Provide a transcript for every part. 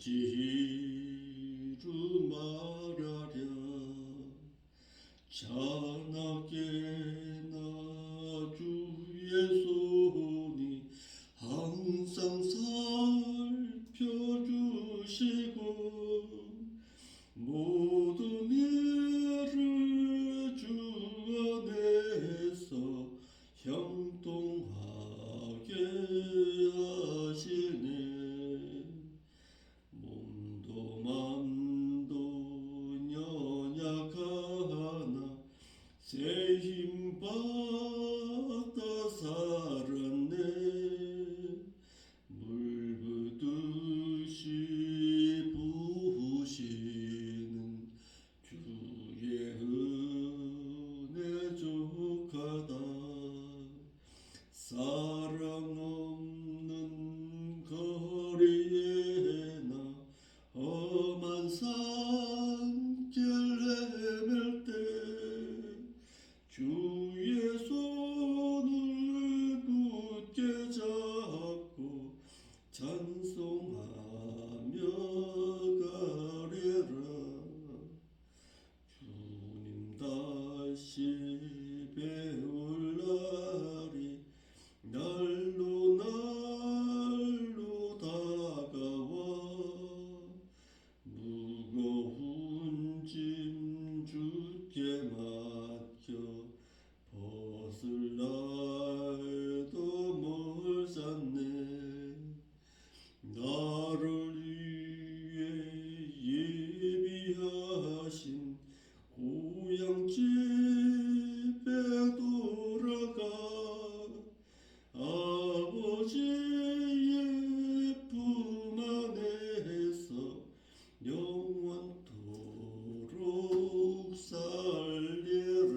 어찌로 말하랴 자나깨나 주의 손이 항상 살펴주시고 모든 일을 주 안에서 형통하게 하시네. 몸도 맘도 연약하나 새 힘 받아 살았네. 물붓듯이 부으시는 주의 은혜 족하다. 사랑 없는 거리에나 험한 산길 헤맬 때 주의 손을 굳게 잡고 찬송하며 가리라. 주님 다시 배울 날이 날로 날로 다가와 무거운 짐 주께 맡겨 벗을 날도 멀잖네. 나를 위해 예비하신 고향 집에 돌아가 아버지의 품 안에서 영원토록 살리라.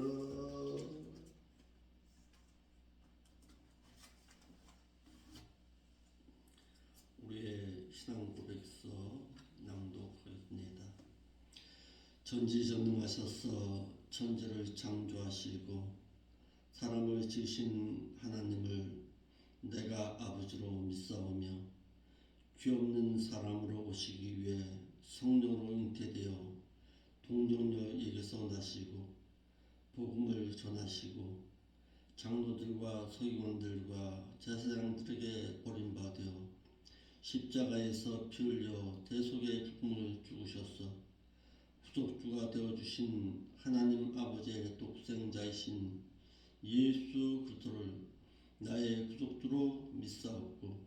우리의 신앙 고백서 낭독하겠습니다. 전지전능하셔서 천지를 창조하시고 사람을 지으신 하나님을 내가 아버지로 믿사오며 죄없는 사람으로 오시기 위해 성령으로 잉태되어 동정녀에게서 나시고 복음을 전하시고 장로들과 서기관들과 제사장들에게 버림받아 십자가에서 피 흘려 대속의 죽음을 죽으셔서 구속주가 되어주신 하나님 아버지의 독생자이신 예수 그리스도를 나의 구속주로 믿사옵고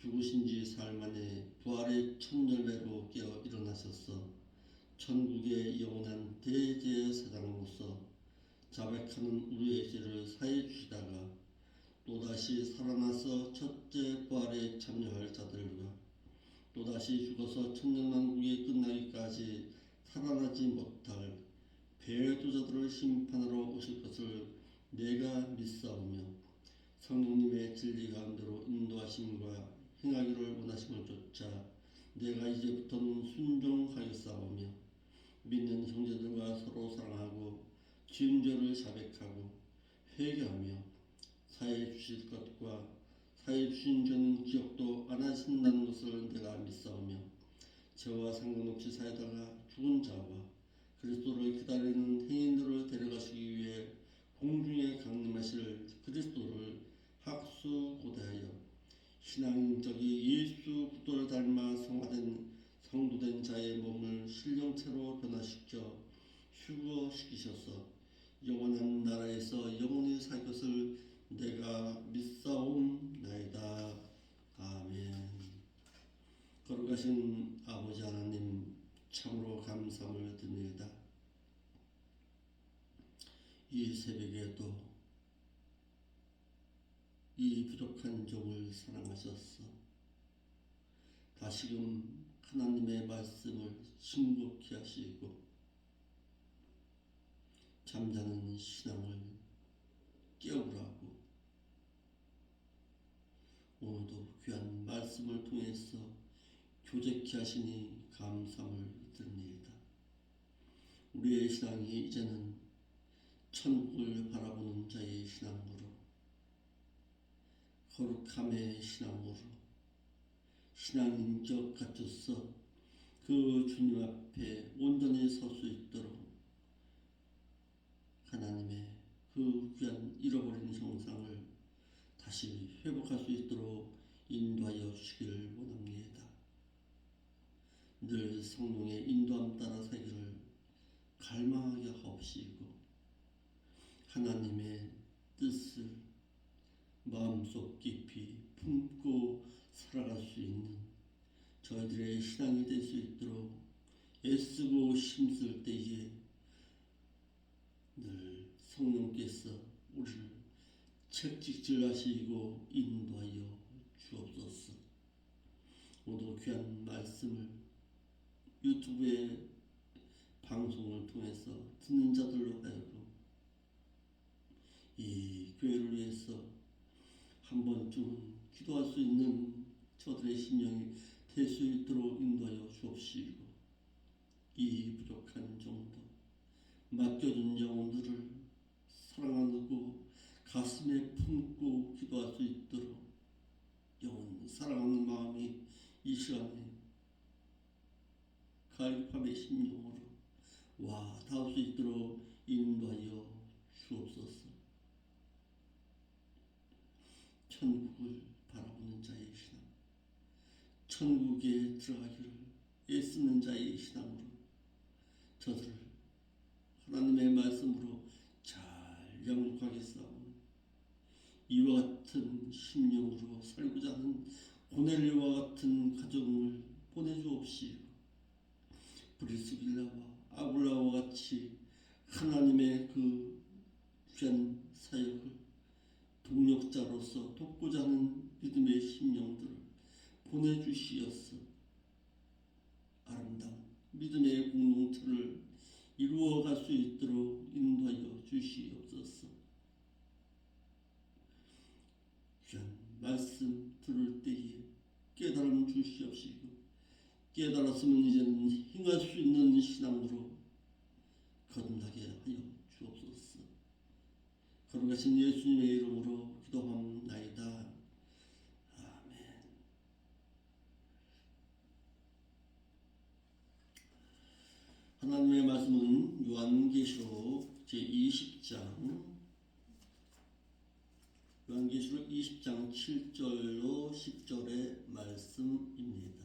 죽으신 지 사흘 만에 부활의 첫 열매로 깨어 일어나셔서 천국의 영원한 대제사장으로서 자백하는 우리의 죄를 사해 주시다가 또다시 살아나서 첫째 부활에 참여할 자들과 또다시 죽어서 천년왕국이 끝나기까지 살아나지 못할 배도자들을 심판하러 오실 것을 내가 믿사오며 성령님의 진리 가운데로 인도하심과 행하기를 원하심을 쫓아 내가 이제부터는 순종하겠사오며 믿는 형제들과 서로 사랑하고 지은 죄를 자백하고 회개하며 사해 주실 것과 사해 주신 죄는 기억도 안 하신다는 것을 내가 믿사오며 저와 상관없이 살다가 죽은 자와 그리스도를 기다리는 행인들을 데려가시기 위해 공중에 강림하실 그리스도를 학수고대하여 신앙적이 예수 그리스도를 닮아 성화된 성도된 자의 몸을 신령체로 변화시켜 휴거시키셔서 영원한 나라에서 영원히 살 것을 내가 믿사옵나이다. 아멘. 거룩하신 아버지 하나님 참으로 감사함을 드립니다. 이 새벽에도 이 부족한 종을 사랑하셔서 다시금 하나님의 말씀을 신곡케 하시고 잠자는 신앙을 깨우라고 오늘도 귀한 말씀을 통해서 교제케 하시니 감사함을 드립니다. 우리의 신앙이 이제는 천국을 바라보는 자의 신앙으로 거룩함의 신앙으로 신앙인적 갖춰서 그 주님 앞에 온전히 설 수 있도록 하나님의 그 귀한 잃어버린 형상을 다시 회복할 수 있도록 인도하여 주시기를 원합니다. 늘 성령의 인도함 따라 살기를 갈망하게 하옵시고 하나님의 뜻을 마음속 깊이 품고 살아갈 수 있는 저희들의 신앙이 될 수 있도록 애쓰고 힘쓸 때에 늘 성령께서 우리를 책찍질하시고 인도하여 주옵소서. 모두 귀한 말씀을 유튜브에 방송을 통해서 듣는 자들로 하여금 이 교회를 위해서 한 번쯤 기도할 수 있는 저들의 심령이 될 수 있도록 인도하여 주옵시고 이 부족한 정도 맡겨준 영혼들을 사랑하고 가슴에 품고 기도할 수 있도록 영혼 사랑하는 마음이 이 시간에 갈급함의 심령으로 와 닿을 수 있도록 인도하여 주옵소서. 천국을 바라보는 자의 신앙, 천국에 들어가기를 애쓰는 자의 신앙으로 저들을 하나님의 말씀으로 잘 양육하게 싸우는 이와 같은 심령으로 살고자 하는 고넬료와 같은 가정을 보내주옵시고 브리스길라와 아굴라와 같이 하나님의 그 귀한 사역을 동력자로서 돕고자 하는 믿음의 심령들을 보내주시어서 아름다운 믿음의 공동체를 이루어갈 수 있도록 인도하여 주시옵소서. 귀한 말씀 들을 때에 깨달음 주시옵시고 깨달았으면 이제는 행할 수 있는 신앙으로 거듭나게 하여 주옵소서. 거룩하신 예수님의 이름으로 기도합나이다. 아멘. 하나님의 말씀은 요한계시록 제20장 요한계시록 20장 7절로 10절의 말씀입니다.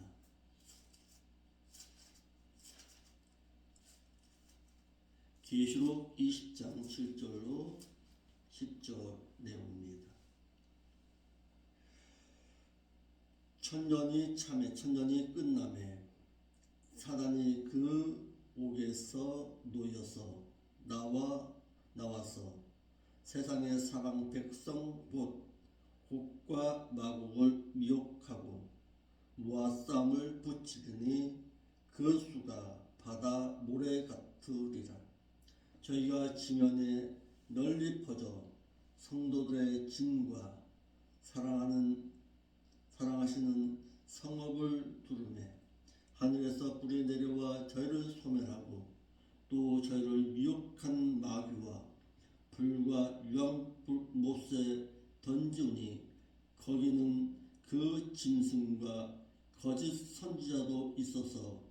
계시록 20장 7절로 10절 내용입니다. 천년이 참에 천년이 끝남에 사단이 그 옥에서 놓여서 나와서 세상의 사랑 백성 곧 곡과 마곡을 미혹하고 모아싸움을 붙이더니 그 수가 바다 모래 같으리라. 저희가 지면에 널리 퍼져 성도들의 짐과 사랑하시는 성읍을 두르매 하늘에서 불이 내려와 저희를 소멸하고 또 저희를 미혹한 마귀와 불과 유황못에 던지우니 거기는 그 짐승과 거짓 선지자도 있어서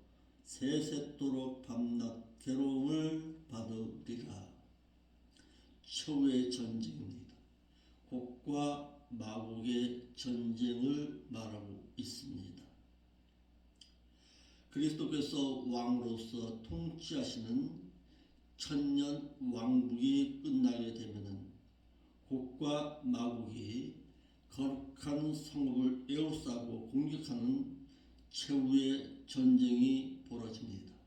세세토록 밤낮 괴로움을 받으리라. 최후의 전쟁입니다. 곡과 마곡의 전쟁을 말하고 있습니다. 그리스도께서 왕으로서 통치하시는 천년 왕국이 끝나게 되면은 곡과 마곡이 거룩한 성읍을 에워싸고 공격하는 최후의 전쟁이 벌어집니다.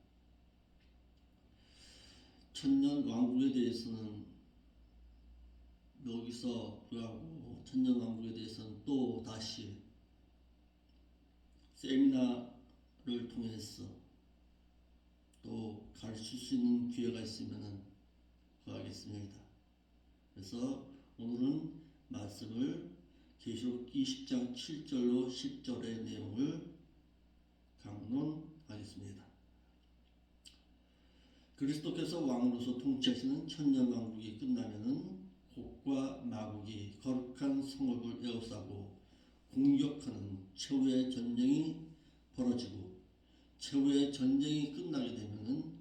천년 왕국에 대해서는 여기서 구하고 천년 왕국에 대해서는 또 다시 세미나를 통해서 또 가르칠 수 있는 기회가 있으면 구하겠습니다. 그래서 오늘은 말씀을 계시록 20장 7절로 10절의 내용을 강론하겠습니다. 그리스도께서 왕으로서 통치하시는 천년 왕국이 끝나면은 곡과 마곡이 거룩한 성읍을 에워싸고 공격하는 최후의 전쟁이 벌어지고 최후의 전쟁이 끝나게 되면은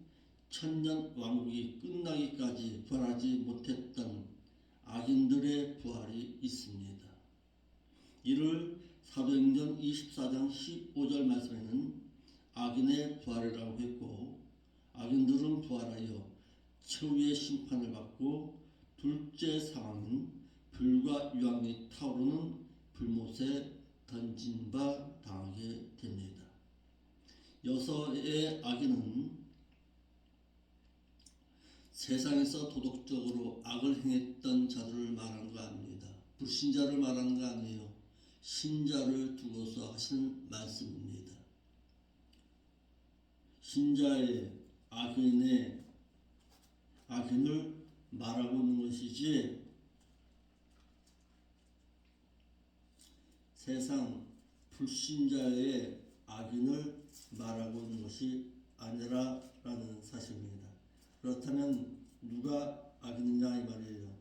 천년 왕국이 끝나기까지 부활하지 못했던 악인들의 부활이 있습니다. 이를 사도행전 24장 15절 말씀에는 악인의 부활이라고 했고, 악인들은 부활하여 최후의 심판을 받고 둘째 상황인 불과 유황이 타오르는 불못에 던진 바 당하게 됩니다. 여서의 악인은 세상에서 도덕적으로 악을 행했던 자들을 말하는 거 아닙니다. 불신자를 말하는 거 아니에요. 신자를 두고서 하시는 말씀입니다. 신자의 악인을 말하고 있는 것이지 세상 불신자의 악인을 말하고 있는 것이 아니라라는 사실입니다. 그렇다면 누가 악인이냐 이 말이에요.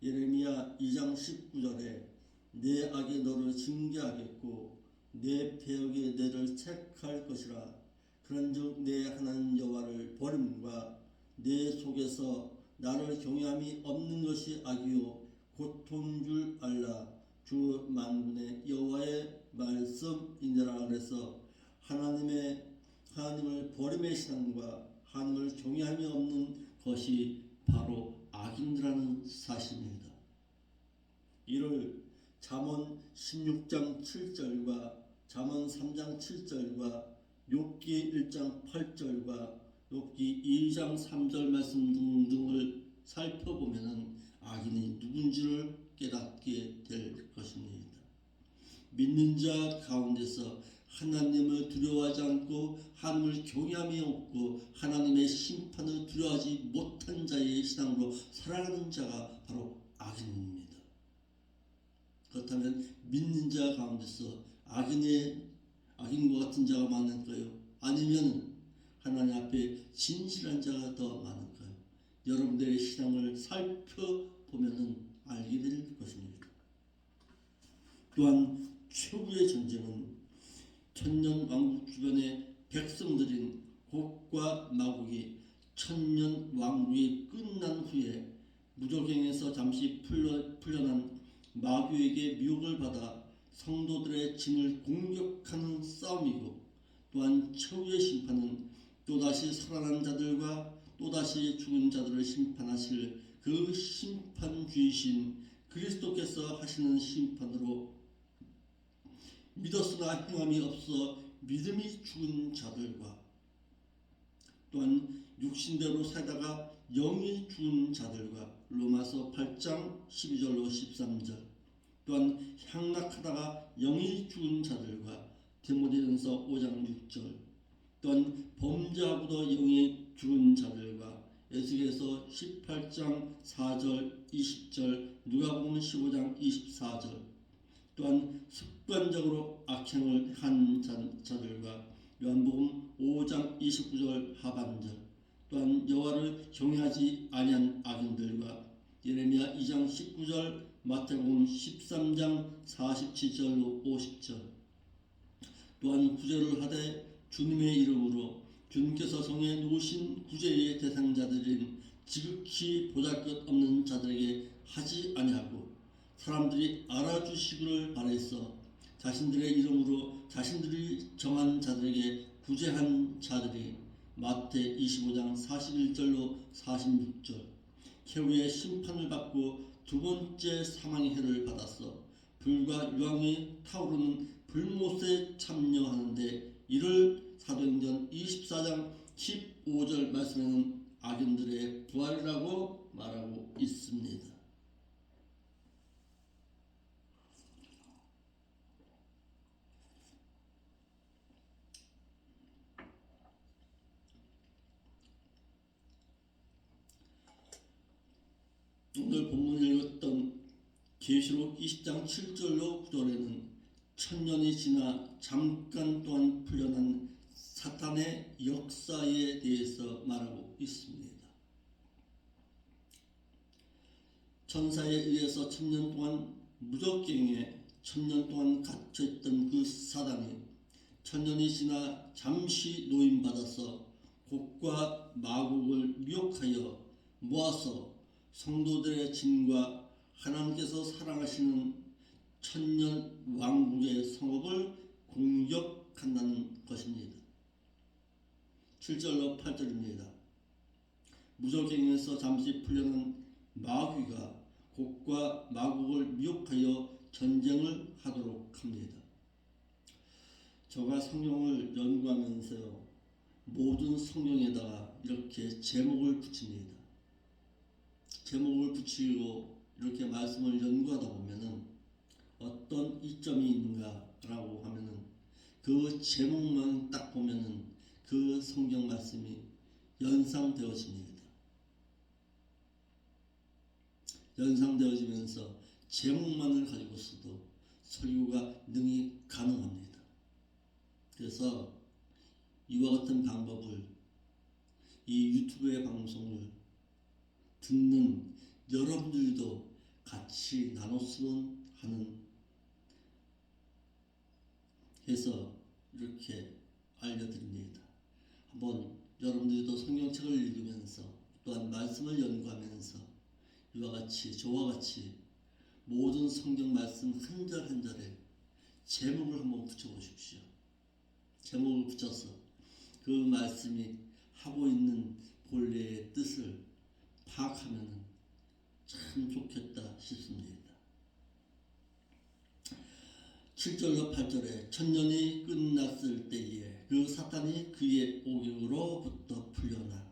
예레미야 2장 19절에 내 악이 너를 징계하겠고 내 패역이 너를 책할 것이라. 그런즉 내 하나님 여호와를 버림과 내 속에서 나를 경외함이 없는 것이 악이요 고통인 줄 알라. 주 만군의 여호와의 말씀이니라. 그래서 하나님을 버림의 신앙과 하나님을 경외함이 없는 것이 바로 악인이라는 사실입니다. 이를 잠언 16장 7절과 잠언 3장 7절과 욥기 1장 8절과 욥기 2장 3절 말씀 등등을 살펴보면 악인이 누군지를 깨닫게 될 것입니다. 믿는 자 가운데서 하나님을 두려워하지 않고 하나님을 경외함이 없고 하나님의 심판을 두려워하지 못한 자의 신앙으로 살아가는 자가 바로 악인입니다. 그렇다면 믿는 자 가운데서 악인과 같은 자가 많을까요? 아니면 하나님 앞에 진실한 자가 더 많을까요? 여러분들의 신앙을 살펴보면 알게 될 것입니다. 또한 최후의 전쟁은 천년 왕국 주변의 백성들인 곡과 마곡이 천년 왕국이 끝난 후에 무적행에서 잠시 풀려난 마귀에게 미혹을 받아 성도들의 진을 공격하는 싸움이고, 또한 최후의 심판은 또다시 살아난 자들과 또다시 죽은 자들을 심판하실 그 심판주이신 그리스도께서 하시는 심판으로 믿었으나 행함이 없어 믿음이 죽은 자들과 또한 육신대로 살다가 영이 죽은 자들과 로마서 8장 12절로 13절, 또한 향락하다가 영이 죽은 자들과 디모데전서 5장 6절, 또한 범죄하고도 영이 죽은 자들과 에스겔서 18장 4절 20절, 누가복음 15장 24절, 또한 습관적으로 악행을 한 자들과 요한복음 5장 29절 하반절, 또한 여호와를 경외하지 아니한 악인들과 예레미야 2장 19절, 마태복음 13장 47절로 50절, 또한 구제를 하되 주님의 이름으로 주님께서 정해 놓으신 구제의 대상자들인 지극히 보잘것없는 자들에게 하지 아니하고 사람들이 알아주시기를 바라서 자신들의 이름으로 자신들이 정한 자들에게 구제한 자들이 마태 25장 41절로 46절 최후의 심판을 받고 두 번째 사망의 해를 받았어 불과 유황이 타오르는 불못에 참여하는데, 이를 사도행전 24장 15절 말씀에는 악인들의 부활이라고 말하고 있습니다. 오늘 본문을 읽었던 계시록 20장 7절로 9절에는 천년이 지나 잠깐 동안 풀려난 사탄의 역사에 대해서 말하고 있습니다. 천사에 의해서 천년 동안 무적갱에 천년 동안 갇혀있던 그 사단이 천년이 지나 잠시 노임받아서 곡과 마곡을 미혹하여 모아서 성도들의 진과 하나님께서 사랑하시는 천년 왕국의 성읍을 공격한다는 것입니다. 7절로 8절입니다. 무적행에서 잠시 풀려난 마귀가 곡과 마곡을 미혹하여 전쟁을 하도록 합니다. 저가 성경을 연구하면서요, 모든 성경에다가 이렇게 제목을 붙입니다. 제목을 붙이고 이렇게 말씀을 연구하다 보면은 어떤 이점이 있는가라고 하면은 그 제목만 딱 보면은 그 성경 말씀이 연상되어집니다. 연상되어지면서 제목만을 가지고서도 설교가 능히 가능합니다. 그래서 이와 같은 방법을 이 유튜브의 방송을 듣는 여러분들도 같이 나눴으면 하는 해서 이렇게 알려드립니다. 한번 여러분들도 성경책을 읽으면서 또한 말씀을 연구하면서 이와 같이 저와 같이 모든 성경 말씀 한 절 한 절에 제목을 한번 붙여보십시오. 제목을 붙여서 그 말씀이 하고 있는 본래의 뜻을 파악하면 참 좋겠다 싶습니다. 7절로 8절에 천년이 끝났을 때에 그 사탄이 그의 오경으로부터 풀려나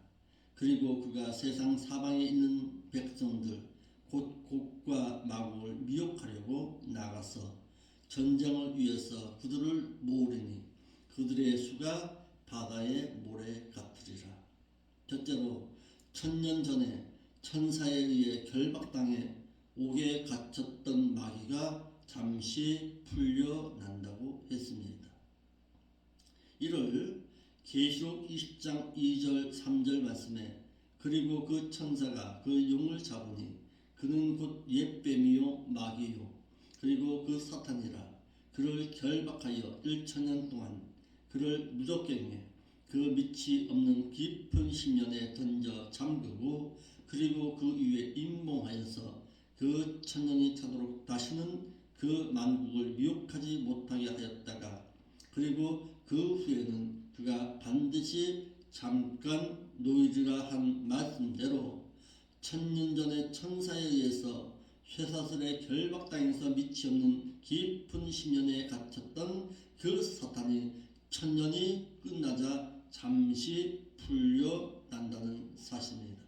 그리고 그가 세상 사방에 있는 백성들 곧 곡과 마곡을 미혹하려고 나가서 전쟁을 위해서 그들을 모으리니 그들의 수가 바다의 모래 같으리라. 첫째로 천년 전에 천사에 의해 결박당해 옥에 갇혔던 마귀가 잠시 풀려난다고 했습니다. 이를 계시록 20장 2절 3절 말씀에 그리고 그 천사가 그 용을 잡으니 그는 곧 옛뱀이요 마귀요 그리고 그 사탄이라 그를 결박하여 1천년 동안 그를 무적갱에 그 밑이 없는 깊은 심연에 던져 잠그고 그리고 그 위에 임몽하여서 그 천년이 차도록 다시는 그 만국을 미혹하지 못하게 하였다가 그리고 그 후에는 그가 반드시 잠깐 노이리라 한 말씀대로 천년 전에 천사에 의해서 쇠사슬에 결박당해서 밑이 없는 깊은 심연에 갇혔던 그 사탄이 천년이 끝나자 잠시 풀려난다는 사실입니다.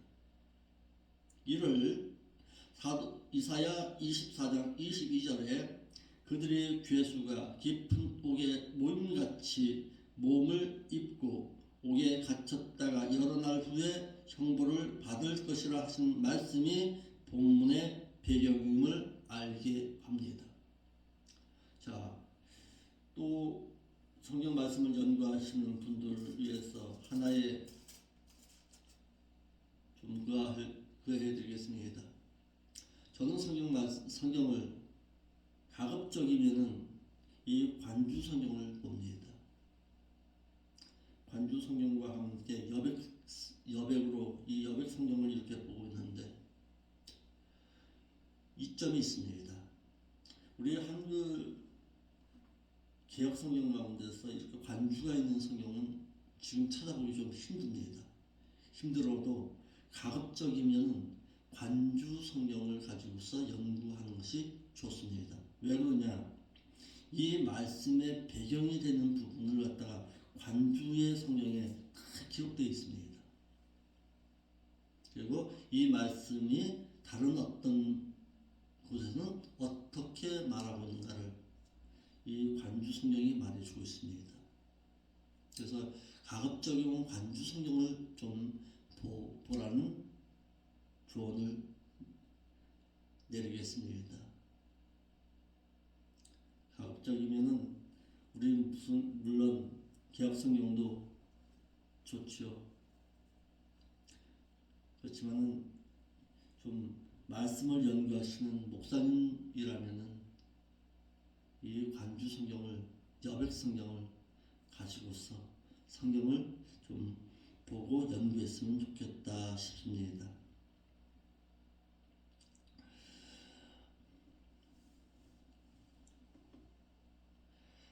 이를 이사야 24장 22절에 그들의 죄수가 깊은 옥에 모임같이 몸을 입고 옥에 갇혔다가 여러 날 후에 형벌을 받을 것이라 하신 말씀이 본문의 배경임을 알게 합니다. 자, 또 성경 말씀을 연구하시는 분들을 위해서 하나의 좀 그해드리겠습니다. 저는 성경을 가급적이면은 이 관주 성경을 봅니다. 관주 성경과 함께 여백으로 이 여백 성경을 이렇게 보고 있는데 이점이 있습니다. 우리 한글 개혁 성경 가운데서 이렇게 관주가 있는 성경은 지금 찾아보기 좀 힘듭니다. 힘들어도 가급적이면 관주 성경을 가지고서 연구하는 것이 좋습니다. 왜 그러냐? 이 말씀의 배경이 되는 부분을 갖다가 관주의 성경에 다 기록되어 있습니다. 그리고 이 말씀이 다른 어떤 곳에서는 어떻게 말하고 있는가를 이 관주 성경이 말해주고 있습니다. 그래서 가급적이면 관주 성경을 좀 보라는 조언을 내리겠습니다. 가급적이면은 우리 물론 개혁 성경도 좋죠. 그렇지만은 좀 말씀을 연구하시는 목사님이라면은 이 관주 성경을, 여백 성경을 가지고서 성경을 좀 보고 연구했으면 좋겠다 싶습니다.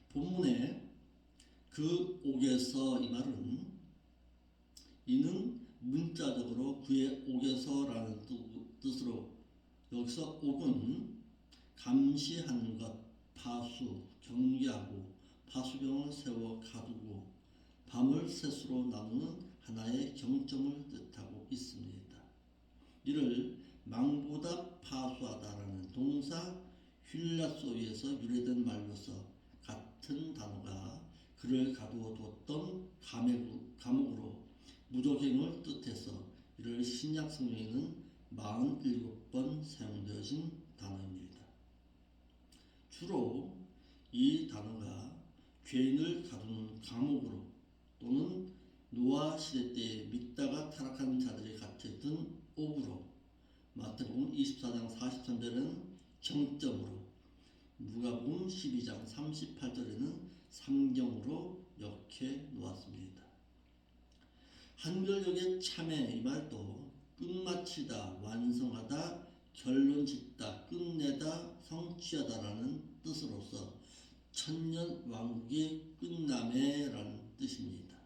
본문에 그 옥에서 이 말은 이는 문자적으로 그의 옥에서라는 뜻으로 여기서 옥은 감시하는 것, 파수, 경계하고 파수병을 세워 가두고 밤을 셋으로 나누는 하나의 경점을 뜻하고 있습니다. 이를 망보다 파수하다라는 동사 휠라소에서 유래된 말로서 같은 단어가 그를 가두어 뒀던 감옥으로 무적행을 뜻해서 이를 신약 성경에는 47번 사용되어진 단어입니다. 주로 이 단어가 죄인을 가두는 감옥으로 또는 노아 시대 때 믿다가 타락한 자들이 갇혀있던 옥으로, 마태복음 24장 43절에는 경점으로, 누가복음 12장 38절에는 삼경으로 이렇게 놓았습니다. 한글역의 참회 이 말도 끝마치다, 완성하다, 결론짓다, 끝내다, 성취하다라는 뜻으로서 천년 왕국의 끝남에라는 뜻입니다.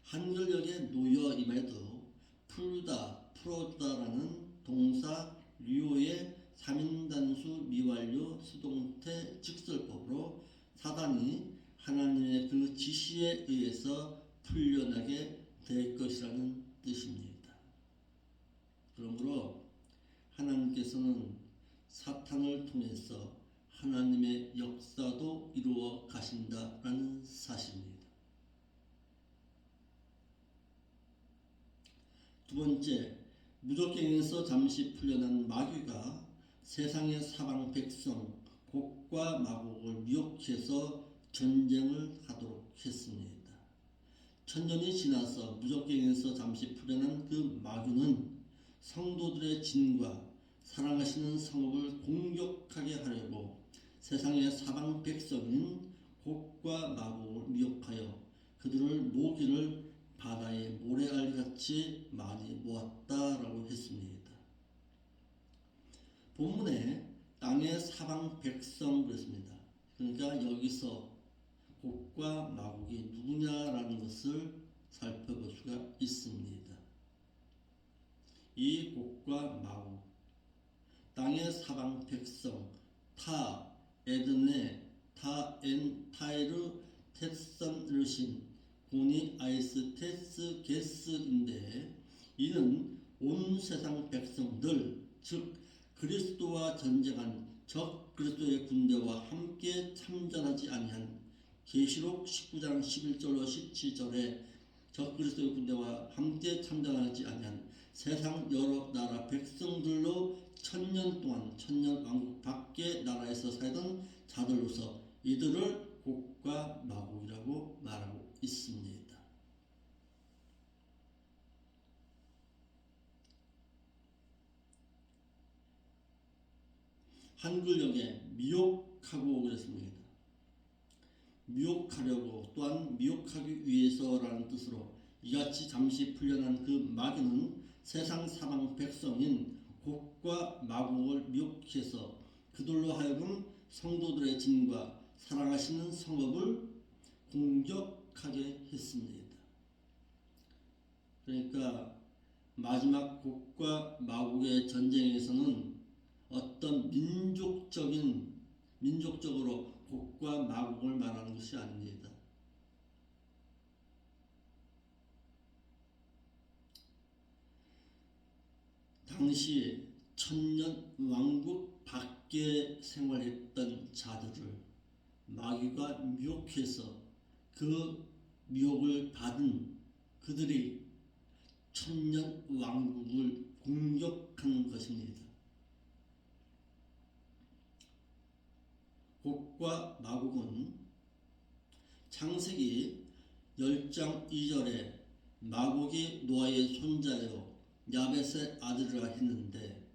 한글역의 노여 이 말도 풀다, 풀어주다라는 동사 류의 3인단수 미완료 수동태 직설법으로 사단이 하나님의 그 지시에 의해서 풀려나게 될 것이라는 뜻입니다. 그러므로 하나님께서는 사탄을 통해서 하나님의 역사도 이루어 가신다라는 사실입니다. 두 번째, 무적행에서 잠시 풀려난 마귀가 세상의 사방 백성 곡과 마곡을 미혹해서 전쟁을 하도록 했습니다. 천년이 지나서 무적행에서 잠시 풀려난 그 마귀는 성도들의 진과 사랑하시는 성읍을 공격하게 하려고 세상의 사방 백성인 곡과 마곡을 미혹하여 그들을 모기를 바다의 모래알같이 많이 모았다라고 했습니다. 본문에 땅의 사방 백성 그랬습니다. 그러니까 여기서 곡과 마곡이 누구냐라는 것을 살펴볼 수가 있습니다. 이 곡과 마곡, 땅의 사방 백성, 타, 에드네, 타엔, 타이르, 테선, 르신, 고니, 아이스, 테스, 게스인데 이는 온 세상 백성들, 즉 그리스도와 전쟁한 적 그리스도의 군대와 함께 참전하지 아니한 계시록 19장 11절로 17절에 적 그리스도의 군대와 함께 참전하지 아니한 세상 여러 나라 백성들로 천년 동안 천년 왕국 밖의 나라에서 살던 자들로서 이들을 곡과 마곡이라고 말하고 있습니다. 한글역에 미혹하고 그랬습니다. 미혹하려고 또한 미혹하기 위해서라는 뜻으로 이같이 잠시 풀려난 그 마귀는 세상 사방 백성인 곡과 마곡을 미혹해서 그들로 하여금 성도들의 진과 사랑하시는 성읍을 공격하게 했습니다. 그러니까 마지막 곡과 마곡의 전쟁에서는 어떤 민족적으로 곡과 마곡을 말하는 것이 아닙니다. 당시 천년 왕국 밖에 생활했던 자들을 마귀가 미혹해서 그 미혹을 받은 그들이 천년 왕국을 공격한 것입니다. 곡과 마곡은 창세기 10장 2절에 마곡이 노아의 손자요 야벳의 아들이라 했는데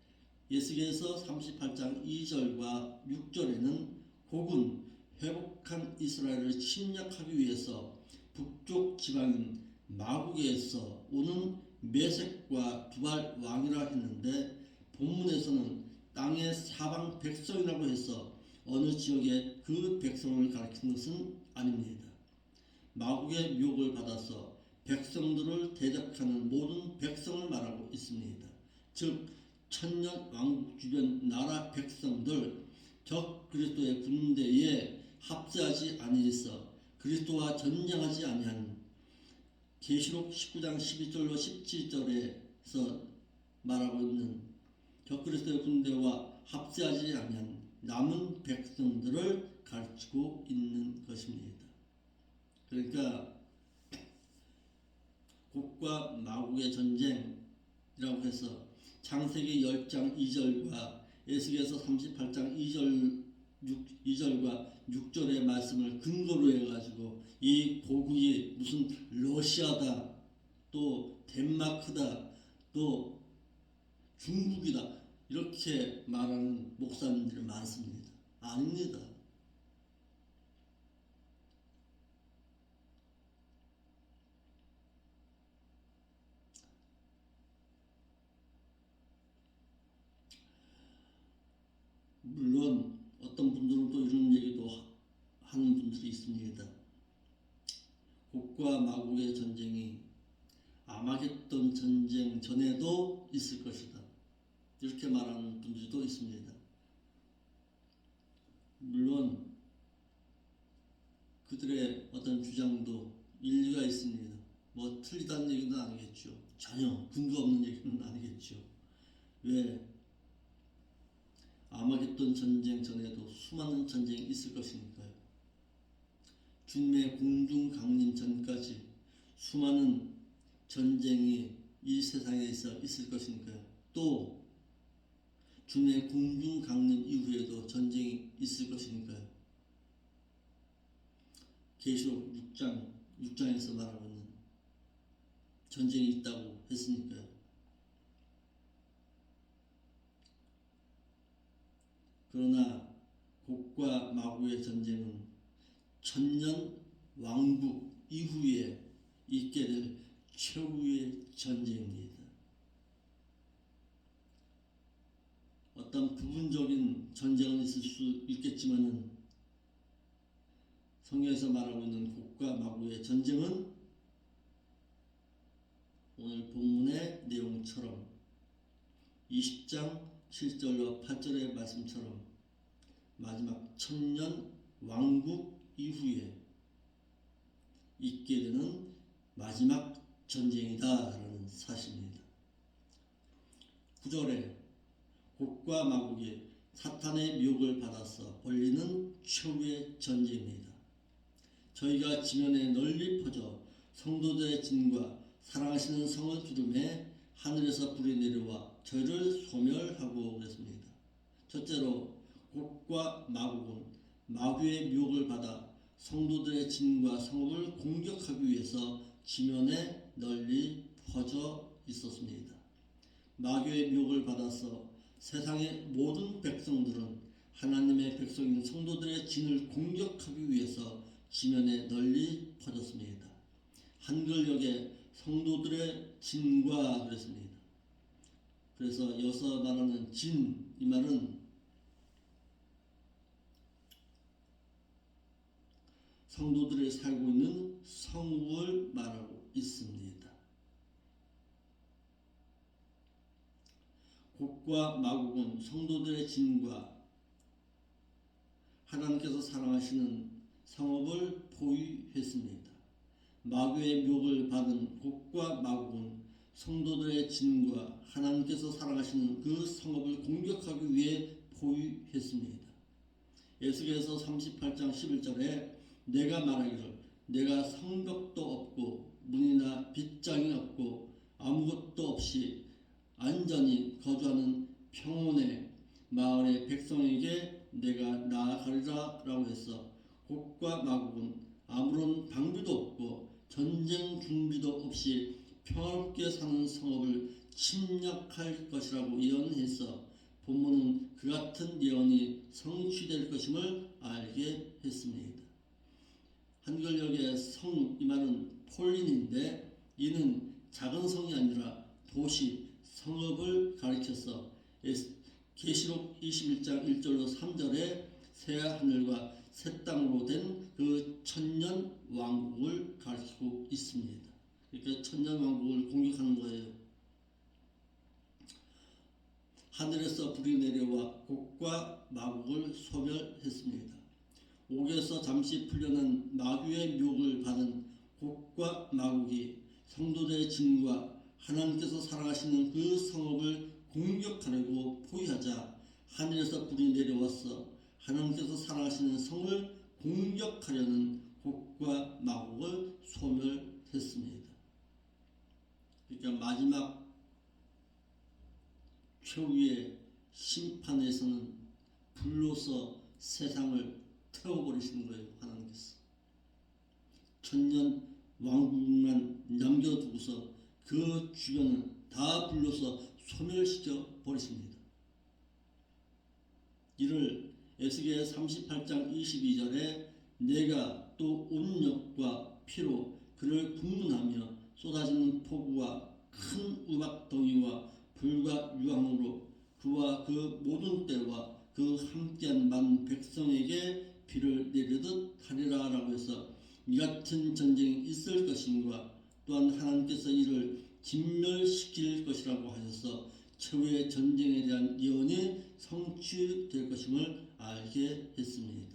예수께서 38장 2절과 6절에는 곡은 회복한 이스라엘을 침략하기 위해서 북쪽 지방인 마국에서 오는 메섹과 두발 왕이라 했는데 본문에서는 땅의 사방 백성이라고 해서 어느 지역의 그 백성을 가리키는 것은 아닙니다. 마국의 유혹을 받아서 백성들을 대적하는 모든 백성을 말하고 있습니다. 즉 천년 왕국 주변 나라 백성들 적 그리스도의 군대에 합세하지 아니해서 그리스도와 전쟁하지 아니한 계시록 19장 12절로 17절에서 말하고 있는 적 그리스도의 군대와 합세하지 아니한 남은 백성들을 가르치고 있는 것입니다. 그러니까 곡과 마국의 전쟁이라고 해서 창세기 10장 2절과 에스겔서 38장 2절과 6절의 말씀을 근거로 해가지고 이 고국이 무슨 러시아다, 또 덴마크다, 또 중국이다 이렇게 말하는 목사님들이 많습니다. 아닙니다. 물론 어떤 분들은 또 이런 얘기도 하는 분들이 있습니다. 곡과 마곡의 전쟁이 아마겟돈 전쟁 전에도 있을 것이다. 이렇게 말하는 분들도 있습니다. 물론 그들의 어떤 주장도 일리가 있습니다. 뭐 틀리다는 얘기는 아니겠죠. 전혀 근거 없는 얘기는 아니겠죠. 왜? 아마겟돈 전쟁 전에도 수많은 전쟁이 있을 것이니까요. 주님의 공중 강림 전까지 수많은 전쟁이 이 세상에 있을 것이니까요. 또 주님의 공중 강림 이후에도 전쟁이 있을 것이니까요. 계시록 6장에서 말하고 있는 전쟁이 있다고 했으니까요. 그러나 곡과 마구의 전쟁은 천년 왕국 이후에 있게 될 최후의 전쟁입니다. 어떤 부분적인 전쟁은 있을 수 있겠지만은 성경에서 말하고 있는 곡과 마구의 전쟁은 오늘 본문의 내용처럼 20장 7절로 8절의 말씀처럼 마지막 천년 왕국 이후에 있게 되는 마지막 전쟁이다라는 사실입니다. 9절에 곡과 마곡이 사탄의 미혹을 받아서 벌리는 최후의 전쟁입니다. 저희가 지면에 널리 퍼져 성도들의 진과 사랑하시는 성을 두름에 하늘에서 불이 내려와 저희를 소멸하고 그랬습니다. 첫째로 곡과 마곡은 마귀의 미혹을 받아 성도들의 진과 성읍을 공격하기 위해서 지면에 널리 퍼져 있었습니다. 마귀의 미혹을 받아서 세상의 모든 백성들은 하나님의 백성인 성도들의 진을 공격하기 위해서 지면에 널리 퍼졌습니다. 한글역에 성도들의 진과 그랬습니다. 그래서 여기서 말하는 진, 이 말은 성도들이 살고 있는 성읍을 말하고 있습니다. 곡과 마곡은 성도들의 진과 하나님께서 사랑하시는 성읍을 포위했습니다. 마귀의 묘를 받은 곡과 마곡은 성도들의 진과 하나님께서 사랑하시는 그 성읍을 공격하기 위해 포위했습니다. 에스겔서 38장 11절에 내가 말하기를 내가 성벽도 없고 문이나 빗장이 없고 아무것도 없이 안전히 거주하는 평온의 마을의 백성에게 내가 나아가리라 라고 해서 곡과 마곡은 아무런 방비도 없고 전쟁 준비도 없이 평화롭게 사는 성읍을 침략할 것이라고 예언해서 본문은 그 같은 예언이 성취될 것임을 알게 했습니다. 한글역의 성 이 말은 폴린인데 이는 작은 성이 아니라 도시, 성읍을 가리켜서 계시록 21장 1절로 3절에 새 하늘과 새 땅으로 된 그 천년 왕국을 가리키고 있습니다. 그러니까 천년 왕국을 공격하는 거예요. 하늘에서 불이 내려와 곡과 마곡을 소멸했습니다. 옥에서 잠시 풀려난 마귀의 묘을 받은 곡과 마곡이 성도들의 진과 하나님께서 사랑하시는 그 성읍을 공격하려고 포위하자 하늘에서 불이 내려와서 하나님께서 사랑하시는 성을 공격하려는 곡과 마곡을 소멸했습니다. 그러니까 마지막 최후의 심판에서는 불로서 세상을 태워버리시는 거예요. 하나님께서 천년 왕국만 남겨두고서 그 주변을 다 불러서 소멸시켜 버리십니다. 이를 에스겔 38장 22절에 내가 또 온역과 피로 그를 분문하며 쏟아지는 폭우와 큰 우박덩이와 불과 유황으로 그와 그 모든 때와 그 함께한 많은 백성에게 비를 내리듯 하리라 라고 해서 이 같은 전쟁이 있을 것인가 또한 하나님께서 이를 진멸시킬 것이라고 하셔서 최후의 전쟁에 대한 예언이 성취될 것임을 알게 했습니다.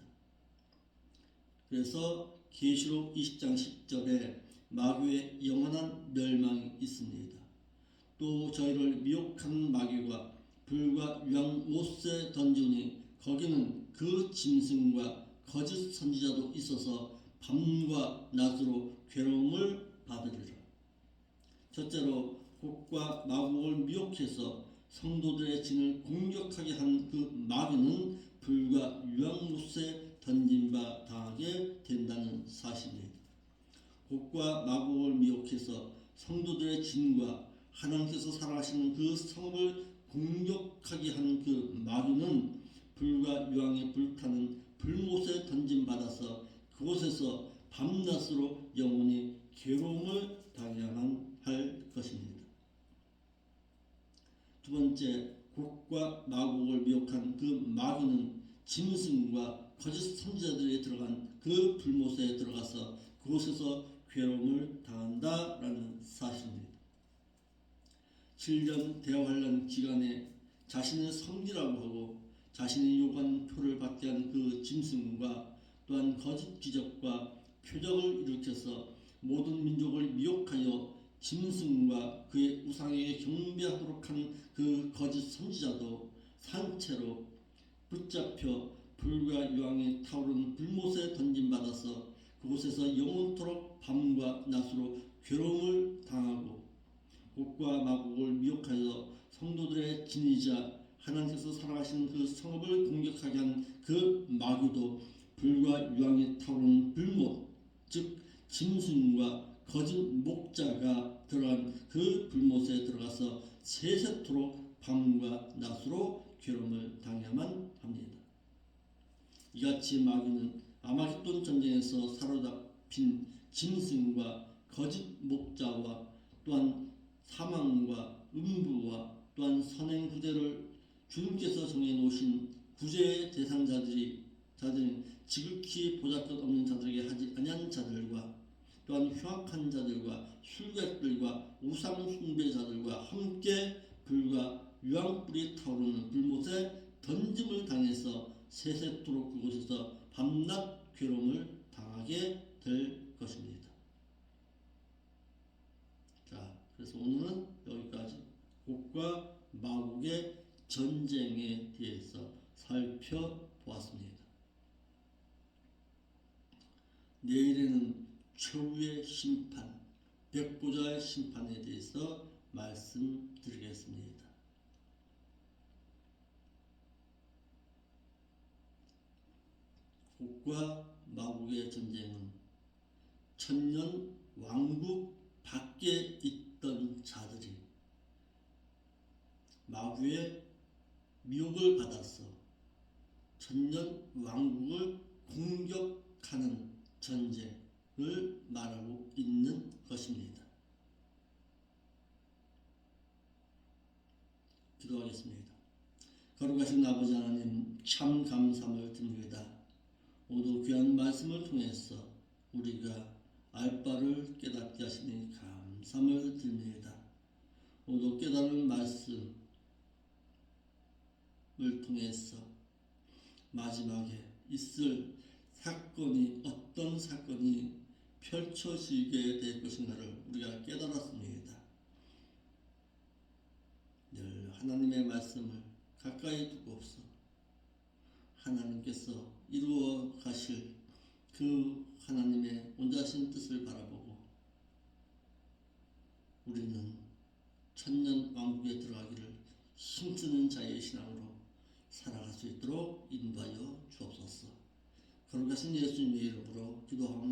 그래서 계시록 20장 10절에 마귀의 영원한 멸망이 있습니다. 또 저희를 미혹한 마귀가 불과 유황 못에 던지니 거기는 그 짐승과 거짓 선지자도 있어서 밤과 낮으로 괴로움을 받으리라. 첫째로 곡과 마곡을 미혹해서 성도들의 진을 공격하게 한 그 마귀는 불과 유황 못에 던진 바 당하게 된다는 사실입니다. 곡과 마곡을 미혹해서 성도들의 진과 하나님께서 사랑하시는 그 성을 공격하게 한 그 마귀는 불과 유황에 불타는 불못에 던짐받아서 그곳에서 밤낮으로 영원히 괴로움을 당해야만 할 것입니다. 두 번째, 곡과 마곡을 미혹한 그 마귀는 짐승과 거짓 선지자들이 들어간 그 불못에 들어가서 그곳에서 괴로움을 당한다라는 사실입니다. 7년 대환란 기간에 자신을 성기라고 하고 자신이 요구하는 표를 받게 한 그 짐승과 또한 거짓 기적과 표적을 일으켜서 모든 민족을 미혹하여 짐승과 그의 우상에게 경배하도록 한 그 거짓 선지자도 산채로 붙잡혀 불과 유황에 타오르는 불못에 던짐받아서 그곳에서 영원토록 밤과 낮으로 괴로움을 당하고 곡과 마곡을 미혹하여 성도들의 진이자 하나님께서 사랑하시는 그 성읍을 공격하게 한 그 마귀도 불과 유황에 타오르는 불못, 즉 짐승과 거짓 목자가 들어간 그 불못에 들어가서 세세토록 밤과 낮으로 괴로움을 당해야만 합니다. 이같이 마귀는 아마겟돈 전쟁에서 사로잡힌 짐승과 거짓 목자와 또한 사망과 음부와 또한 선행 후대를 주님께서 정해놓으신 구제의 대상자들인 지극히 보잘것없는 자들에게 하지 아니한 자들과 또한 흉악한 자들과 술객들과 우상 숭배자들과 함께 불과 유황불이 타오르는 불못에 던짐을 당해서 세세토록 그곳에서 밤낮 괴로움을 당하게 될 것입니다. 자, 그래서 오늘은 여기까지 곡과 마곡의 전쟁에 대해서 살펴보았습니다. 내일에는 최후의 심판, 백보자의 심판에 대해서 말씀드리겠습니다. 곡과 마곡의 전쟁은 천년 왕국 밖에 있던 자들이 마귀의 미혹을 받아서 천년 왕국을 말하고 있는 것입니다. 기도하겠습니다. 거룩하신 아버지 하나님, 참 감사함을 드립니다. 오늘 귀한 말씀을 통해서 우리가 알 바를 깨닫게 하시니 감사함을 드립니다. 오늘 깨달은 말씀을 통해서 마지막에 있을 사건이 어떤 사건이 펼쳐지게 될 것인가를 우리가 깨달았습니다. 늘 하나님의 말씀을 가까이 두고서 하나님께서 이루어 가실 그 하나님의 온전하신 뜻을 바라보고 우리는 천년 왕국에 들어가기를 힘쓰는 자의 신앙으로 살아갈 수 있도록 인도하여 주옵소서. 거룩하신 예수님의 이름으로 기도하옵나이다.